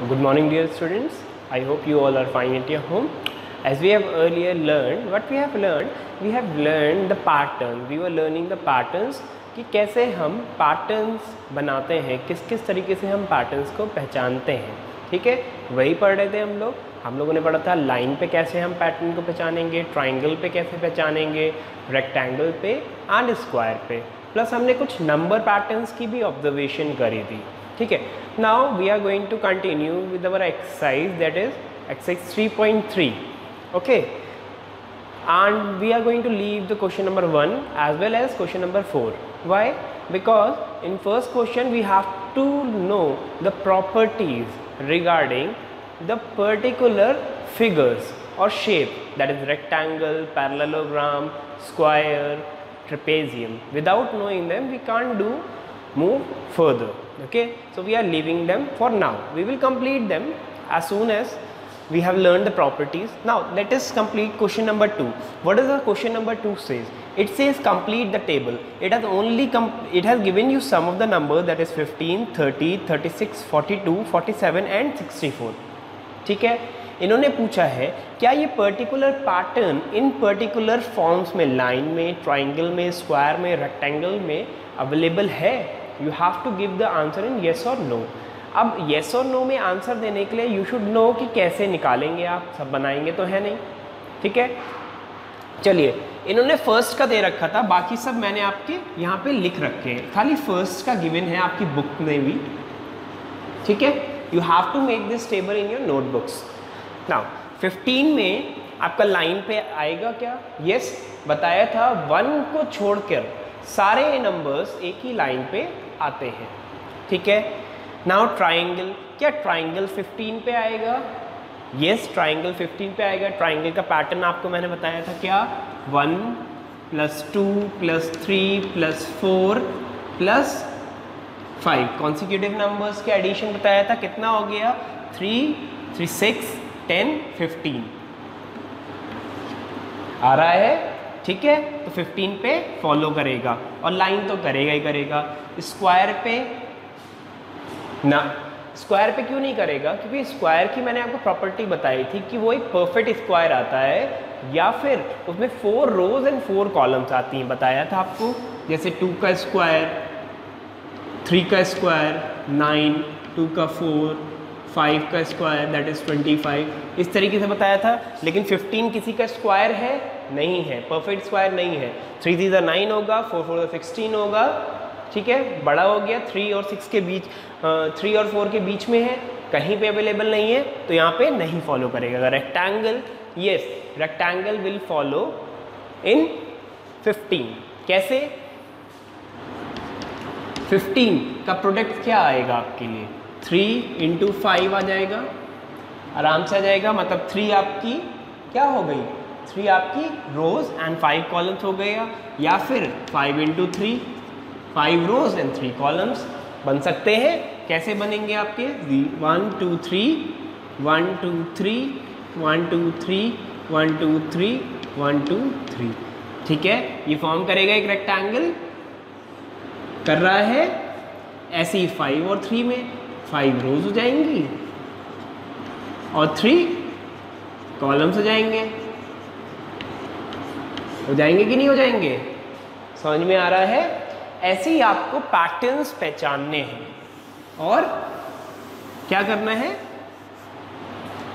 Good morning, dear students. I hope you all are fine at your home. As we have earlier learned, what we have learned? We have learned the pattern. We were learning the patterns कि कैसे हम patterns बनाते हैं, किस किस तरीके से हम पैटर्न्स को पहचानते हैं. ठीक है, वही पढ़ रहे थे हम लोगों ने पढ़ा था लाइन पे कैसे हम पैटर्न को पहचानेंगे, ट्राइंगल पे कैसे पहचानेंगे, रेक्टेंगल पे एंड स्क्वायर पे, प्लस हमने कुछ नंबर पैटर्न्स की भी ऑब्जर्वेशन करी थी. ठीक है, now we are going to continue with our exercise, that is exercise 3.3. Okay, and we are going to leave the question number 1 as well as question number 4. Why? Because in first question we have to know the properties regarding the particular figures or shape, that is rectangle, parallelogram, square, trapezium. Without knowing them we can't move further. Okay, so we are leaving them for now. We will complete them as soon as we have learned the properties. Now let us complete question number 2. What does the question number 2 says? It says complete the table. It has given you some of the numbers, that is 15, 30, 36, 42, 47 and 64. ठीक है, इन्होंने पूछा है क्या ये particular pattern in particular forms में, line में, triangle में, स्क्वायर में, रेक्टेंगल में अवेलेबल है. You have to give the answer in yes और नो. अब येस और नो में आंसर देने के लिए यू शुड नो कि कैसे निकालेंगे आप, सब बनाएंगे तो है नहीं. ठीक है, चलिए, इन्होंने फर्स्ट का दे रखा था, बाकी सब मैंने आपके यहाँ पे लिख रखे हैं, खाली फर्स्ट का गिवन है आपकी बुक में भी. ठीक है, you have to make this table in your notebooks. Now 15 में आपका लाइन पे आएगा क्या? यस, बताया था 1 को छोड़कर सारे नंबर्स एक ही लाइन पे आते हैं. ठीक है, नाउ ट्राइंगल, क्या ट्राइंगल 15 पे आएगा? यस, ट्राइंगल 15 पे आएगा. ट्राइंगल का पैटर्न आपको मैंने बताया था क्या? 1 + 2 + 3 + 4 + 5 कॉन्सिक्यूटिव नंबर्स के एडिशन बताया था. कितना हो गया? 3, 3, 6, 10, 15 आ रहा है. ठीक है, तो 15 पे फॉलो करेगा और लाइन तो करेगा ही करेगा. स्क्वायर पे ना, स्क्वायर पे क्यों नहीं करेगा? क्योंकि स्क्वायर की मैंने आपको प्रॉपर्टी बताई थी कि वो एक परफेक्ट स्क्वायर आता है या फिर उसमें 4 रोज एंड 4 कॉलम्स आती हैं. बताया था आपको, जैसे 2 का स्क्वायर, 3 का स्क्वायर 9, 2 का 4, 5 का स्क्वायर दैट इज़ 25, इस तरीके से बताया था. लेकिन 15 किसी का स्क्वायर है? नहीं है, परफेक्ट स्क्वायर नहीं है. 3 3 9 होगा, 4 4 16 होगा. ठीक है, बड़ा हो गया, 3 और 6 के बीच, 3 और 4 के बीच में है, कहीं पे अवेलेबल नहीं है, तो यहाँ पे नहीं फॉलो करेगा. Rectangle, yes, rectangle will follow in 15. कैसे? 15 का प्रोडक्ट क्या आएगा आपके लिए? 3 × 5 आ जाएगा, आराम से आ जाएगा. मतलब 3 आपकी क्या हो गई? 3 आपकी रोज एंड 5 कॉलम्स हो गया. या फिर 5 × 3, 5 रोज एंड 3 कॉलम्स बन सकते हैं. कैसे बनेंगे आपके? 1 2 3, 1 2 3, 1 2 3, 1 2 3, 1 2 3. ठीक है, ये फॉर्म करेगा एक रेक्टेंगल. कर रहा है ऐसे ही 5 और 3 में 5 रोज हो जाएंगी और 3 कॉलम्स हो जाएंगे. हो जाएंगे कि नहीं हो जाएंगे? समझ में आ रहा है? ऐसे ही आपको पैटर्न्स पहचानने हैं और क्या करना है?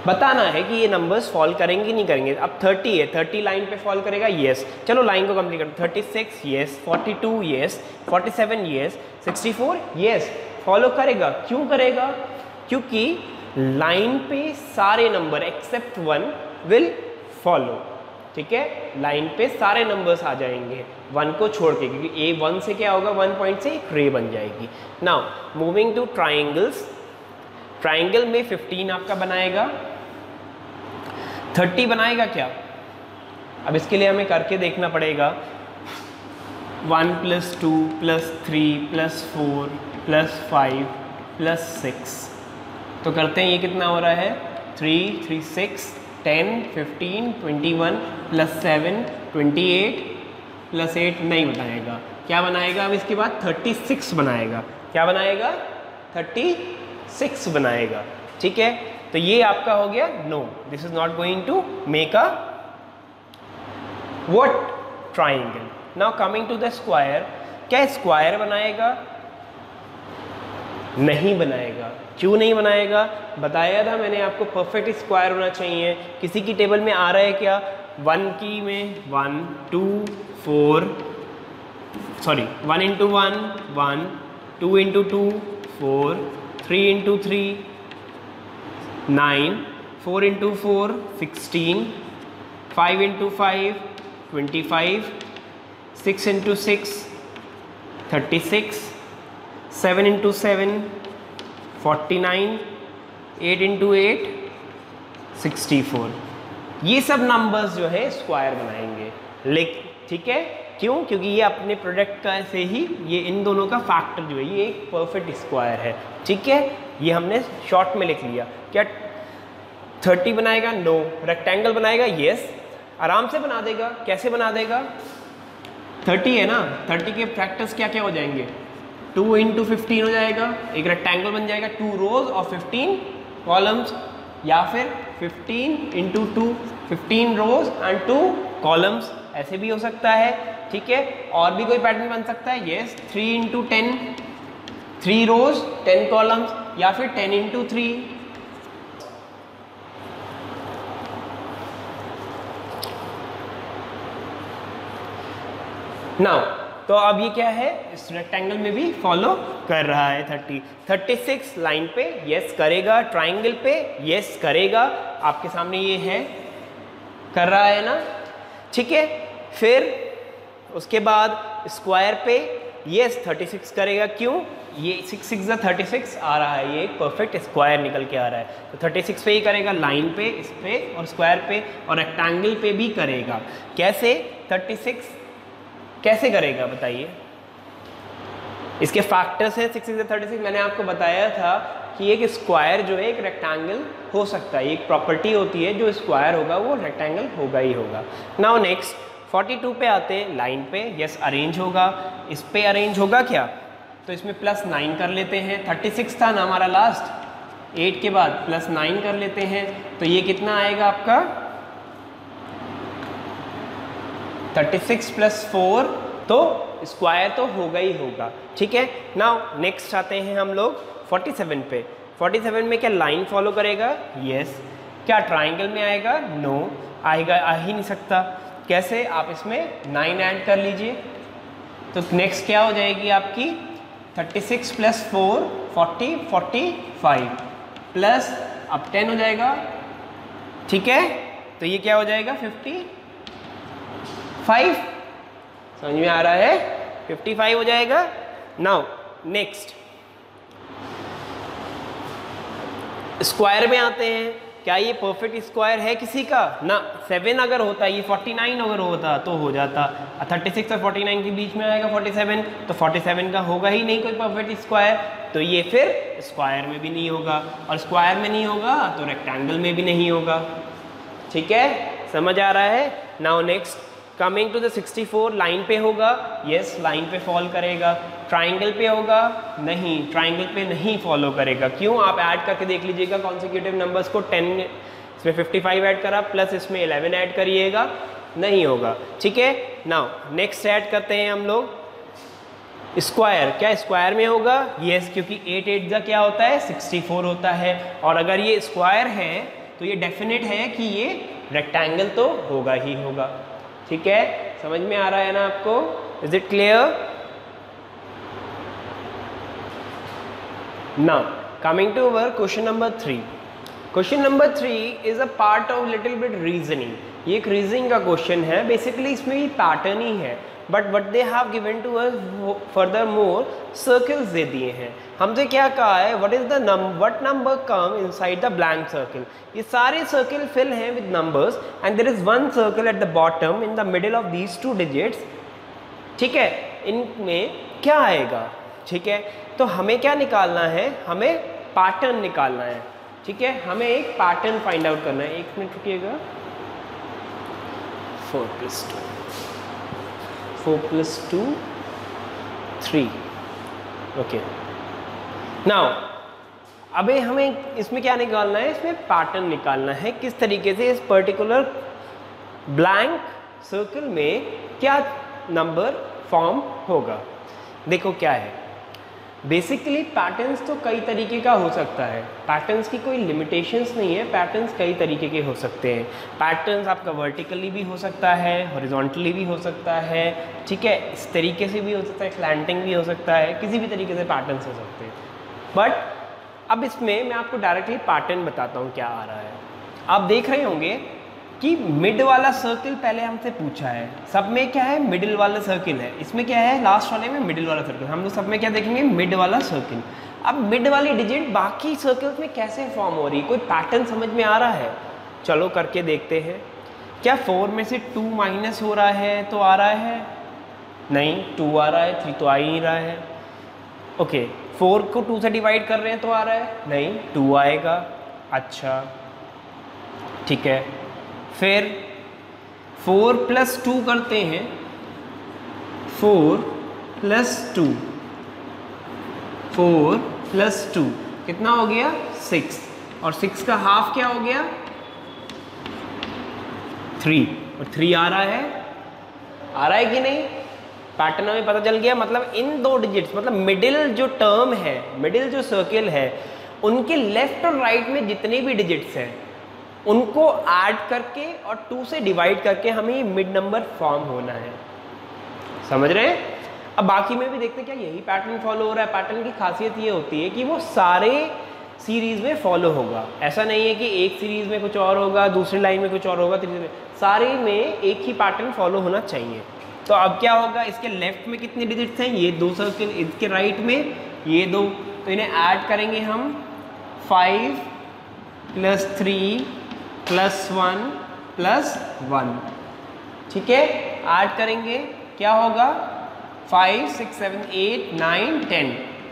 बताना है कि ये नंबर्स फॉल करेंगे नहीं करेंगे. अब 30 है, 30 लाइन पे फॉल करेगा, यस. चलो लाइन को कंप्लीट करो. 36 yes, 42 yes, 47 yes, 64 yes, follow करेगा. क्यों करेगा? क्योंकि लाइन पे सारे नंबर एक्सेप्ट 1 विल फॉलो. ठीक है, लाइन पे सारे नंबर्स आ जाएंगे 1 को छोड़ के, क्योंकि ए 1 से क्या होगा? 1 पॉइंट से एक रे बन जाएगी. Now moving two triangles. Triangle में 15 आपका बनाएगा, 30 बनाएगा क्या? अब इसके लिए हमें करके देखना पड़ेगा. 1 + 2 + 3 + 4 + 5 + 6. तो करते हैं, ये कितना हो रहा है? 3 3 6 10 15 21 + 7 28 + 8 नहीं बनाएगा. क्या बनाएगा? अब इसके बाद 36 बनाएगा. क्या बनाएगा? 36 बनाएगा. ठीक है, तो ये आपका हो गया no, this is not going to make a what triangle. Now coming to the square, क्या स्क्वायर बनाएगा? नहीं बनाएगा। क्यों नहीं बनाएगा? बताया था मैंने आपको, परफेक्ट स्क्वायर होना चाहिए। किसी की टेबल में आ रहा है क्या? 1 की में 1 2 4 sorry 1 into 1 1, 2 into 2 4, 3 into 3 9, 4 into 4 16, 5 into 5 25, 6 into 6 36, 7 into 7 49, 8 into 8 64। ये सब नंबर्स जो है स्क्वायर बनाएंगे। ठीक है, क्यों? क्योंकि ये अपने प्रोडक्ट का से ही ये इन दोनों का फैक्टर जो है ये एक परफेक्ट स्क्वायर है। ठीक है, ये हमने शॉर्ट में लिख लिया। क्या 30 बनाएगा? नो। रेक्टेंगल बनाएगा? यस। आराम से बना देगा। कैसे बना देगा? 30 है ना, 30 के फैक्टर्स क्या क्या हो जाएंगे? 2 इंटू 15 हो जाएगा, एक रेक्टेंगल बन जाएगा, 2 रोज और 15 कॉलम्स, या फिर 15 इंटू 2 15 रोज एंड 2 कॉलम्स, ऐसे भी हो सकता है। ठीक है, और भी कोई पैटर्न बन सकता है? यस। 3 इंटू 10 3 रोज 10 कॉलम्स, या फिर 10 इंटू 3। नाउ तो अब ये क्या है, इस रेक्टेंगल में भी फॉलो कर रहा है 30। 36 लाइन पे यस करेगा, ट्राइंगल पे यस करेगा, आपके सामने ये है, कर रहा है ना। ठीक है, फिर उसके बाद स्क्वायर पे यस 36 करेगा। क्यों? ये 6 6 36 आ रहा है, ये एक परफेक्ट स्क्वायर निकल के आ रहा है, तो 36 पे ही करेगा, लाइन पे, इस पे और स्क्वायर पे, और रेक्टेंगल पे भी करेगा। कैसे 36 कैसे करेगा बताइए? इसके फैक्टर्स हैं 6 6 36। मैंने आपको बताया था कि एक स्क्वायर जो है एक रेक्टेंगल हो सकता है, एक प्रॉपर्टी होती है, जो स्क्वायर होगा वो रेक्टेंगल होगा ही होगा। नाउ नेक्स्ट 42 पे आते हैं, लाइन पे यस अरेंज होगा, इस पे अरेंज होगा क्या? तो इसमें +9 कर लेते हैं। 36 था ना हमारा लास्ट, 8 के बाद +9 कर लेते हैं, तो ये कितना आएगा आपका 36 + 4, तो स्क्वायर तो होगा ही होगा। ठीक है, नाउ नेक्स्ट आते हैं हम लोग 47 पे। 47 में क्या लाइन फॉलो करेगा? यस। क्या ट्राइंगल में आएगा? नो, आएगा, आ ही नहीं सकता। कैसे? आप इसमें 9 ऐड कर लीजिए, तो नेक्स्ट क्या हो जाएगी आपकी 36 + 4 40 45 प्लस अब 10 हो जाएगा। ठीक है, तो ये क्या हो जाएगा 55। समझ में आ रहा है? 55 हो जाएगा। नाउ नेक्स्ट स्क्वायर में आते हैं। क्या ये परफेक्ट स्क्वायर है किसी का? ना। 7 अगर होता, ये 49 अगर होता तो हो जाता। 36 और 49 के बीच में आएगा 47, तो 47 का होगा ही नहीं कोई परफेक्ट स्क्वायर, तो ये फिर स्क्वायर में भी नहीं होगा, और स्क्वायर में नहीं होगा तो रेक्टेंगल में भी नहीं होगा। ठीक है, समझ आ रहा है? Now next coming to the 64, line पे होगा? यस, लाइन पे फॉलो करेगा। ट्राइंगल पे होगा? नहीं, ट्राइंगल पे नहीं फॉलो करेगा। क्यों? आप ऐड करके देख लीजिएगा कॉन्सिक्यूटिव नंबर्स को। 10 इसमें 55 ऐड करा, प्लस इसमें 11 ऐड करिएगा, नहीं होगा। ठीक है, नाउ नेक्स्ट ऐड करते हैं हम लोग स्क्वायर। क्या स्क्वायर में होगा? यस, क्योंकि 8 8 का क्या होता है 64 होता है, और अगर ये स्क्वायर है तो ये डेफिनेट है कि ये रेक्टेंगल तो होगा ही होगा। ठीक है, समझ में आ रहा है ना आपको? Is it clear? Now coming to our question number 3। Question number 3 is a part of little bit reasoning. ये एक रीजनिंग का क्वेश्चन है, बेसिकली इसमें भी पैटर्न ही है, but what they have given to us further more circles दे दिए हैं। हमसे क्या कहा है, what is the what number come inside the blank circle. ये सारे सर्किल फिल हैं with numbers and there is one circle at the bottom in the middle of these 2 digits. ठीक है, इनमें क्या आएगा? ठीक है, तो हमें क्या निकालना है? हमें पैटर्न निकालना है। ठीक है, हमें एक पैटर्न फाइंड आउट करना है। 1 मिनट रुकिएगा। 4 + 2 4 + 2 3। ओके, नाउ अबे हमें इसमें क्या निकालना है, इसमें पैटर्न निकालना है, किस तरीके से इस पर्टिकुलर ब्लैंक सर्कल में क्या नंबर फॉर्म होगा। देखो क्या है, बेसिकली पैटर्न्स तो कई तरीके का हो सकता है, पैटर्न्स की कोई लिमिटेशंस नहीं है, पैटर्न्स कई तरीके के हो सकते हैं। पैटर्न्स आपका वर्टिकली भी हो सकता है, हॉरिजॉन्टली भी हो सकता है, ठीक है, इस तरीके से भी हो सकता है, स्लैंटिंग भी हो सकता है, किसी भी तरीके से पैटर्न्स हो सकते हैं। बट अब इसमें मैं आपको डायरेक्टली पैटर्न बताता हूँ क्या आ रहा है। आप देख रहे होंगे कि मिड वाला सर्किल पहले हमसे पूछा है, सब में क्या है, मिडिल वाला सर्किल है, इसमें क्या है, लास्ट वाले में मिडिल वाला सर्किल। हम लोग सब में क्या देखेंगे, मिड वाला सर्किल। अब मिड वाली डिजिट बाकी सर्कल्स में कैसे फॉर्म हो रही है, कोई पैटर्न समझ में आ रहा है? चलो करके देखते हैं। क्या 4 में से 2 माइनस हो रहा है तो आ रहा है? नहीं, 2 आ रहा है, 3 तो आ ही नहीं रहा है। ओके, 4 को 2 से डिवाइड कर रहे हैं तो आ रहा है? नहीं, 2 आएगा। अच्छा ठीक है, फिर 4 + 2 करते हैं, 4 + 2, 4 + 2 कितना हो गया, 6, और 6 का हाफ क्या हो गया, 3, और 3 आ रहा है कि नहीं? पैटर्न हमें पता चल गया। मतलब इन 2 डिजिट्स, मतलब मिडिल जो टर्म है, मिडिल जो सर्किल है, उनके लेफ्ट और राइट में जितने भी डिजिट्स हैं उनको ऐड करके और 2 से डिवाइड करके हमें मिड नंबर फॉर्म होना है। समझ रहे हैं? अब बाकी में भी देखते हैं क्या यही पैटर्न फॉलो हो रहा है। पैटर्न की खासियत ये होती है कि वो सारे सीरीज में फॉलो होगा। ऐसा नहीं है कि एक सीरीज में कुछ और होगा, दूसरी लाइन में कुछ और होगा, तीसरी में, सारे में एक ही पैटर्न फॉलो होना चाहिए। तो अब क्या होगा, इसके लेफ्ट में कितने डिजिट्स हैं, ये 2 सर्किल, इसके राइट में ये 2, तो इन्हें ऐड करेंगे हम, 5 + 3 + 1 + 1, ठीक है, ऐड करेंगे, क्या होगा, 5 6 7 8 9 10,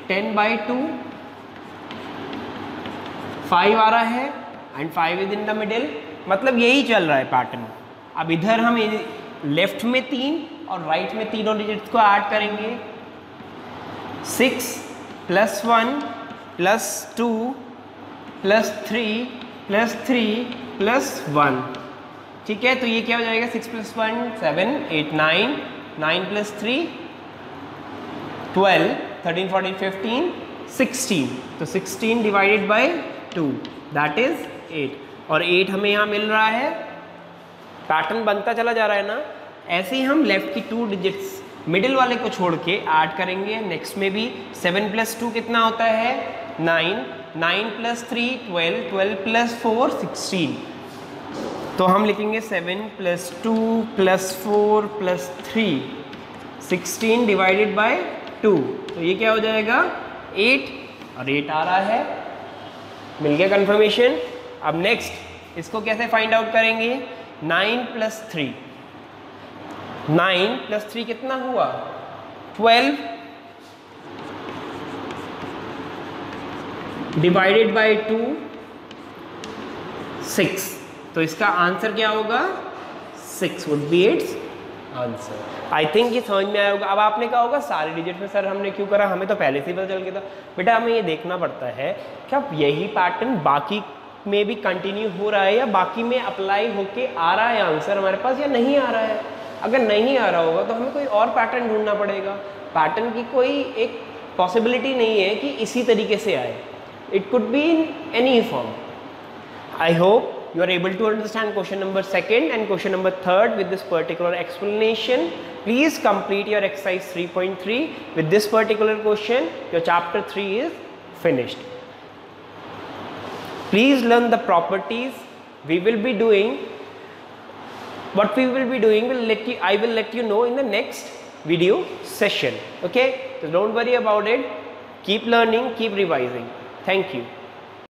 10/2, 5 आ रहा है and 5 is in the middle. मतलब यही चल रहा है पैटर्न। अब इधर हम लेफ्ट में 3 और राइट में तीनों डिजिट्स को ऐड करेंगे, 6 + 1 + 2 + 3 + 3 + 1, ठीक है। तो ये क्या हो जाएगा, 6 + 1 7 8 9, 9 + 3 12, 13 14 15 16, तो 16 / 2 दैट इज 8, और 8 हमें यहाँ मिल रहा है। पैटर्न बनता चला जा रहा है ना। ऐसे ही हम लेफ्ट की 2 डिजिट्स मिडिल वाले को छोड़ के ऐड करेंगे नेक्स्ट में भी। 7 + 2 कितना होता है, 9, 9 + 3 12, 12 + 4 16, तो हम लिखेंगे 7 + 2 + 4 + 3 16 / 2, तो ये क्या हो जाएगा, 8, और 8 आ रहा है। मिल गया कंफर्मेशन। अब नेक्स्ट इसको कैसे फाइंड आउट करेंगे, 9 + 3, 9 + 3 कितना हुआ, 12 / 2 6, तो इसका आंसर क्या होगा, 6 would be it's answer. I think ये समझ में आया होगा। अब आपने कहा होगा सारे डिजिट में सर हमने क्यों करा, हमें तो पहले से ही पता चल गया था। बेटा हमें ये देखना पड़ता है कि अब यही पैटर्न बाकी में भी कंटिन्यू हो रहा है या बाकी में अप्लाई होके आ रहा है आंसर हमारे पास, या नहीं आ रहा है। अगर नहीं आ रहा होगा तो हमें कोई और पैटर्न ढूंढना पड़ेगा। पैटर्न की कोई एक पॉसिबिलिटी नहीं है कि इसी तरीके से आए, it could be in any form. I hope you are able to understand question number 2 and question number 3 with this particular explanation. Please complete your exercise 3.3 with this particular question. Your chapter 3 is finished. Please learn the properties. We will be doing what we will be doing, I will let you know in the next video session. Okay, so don't worry about it. Keep learning, keep revising. Thank you.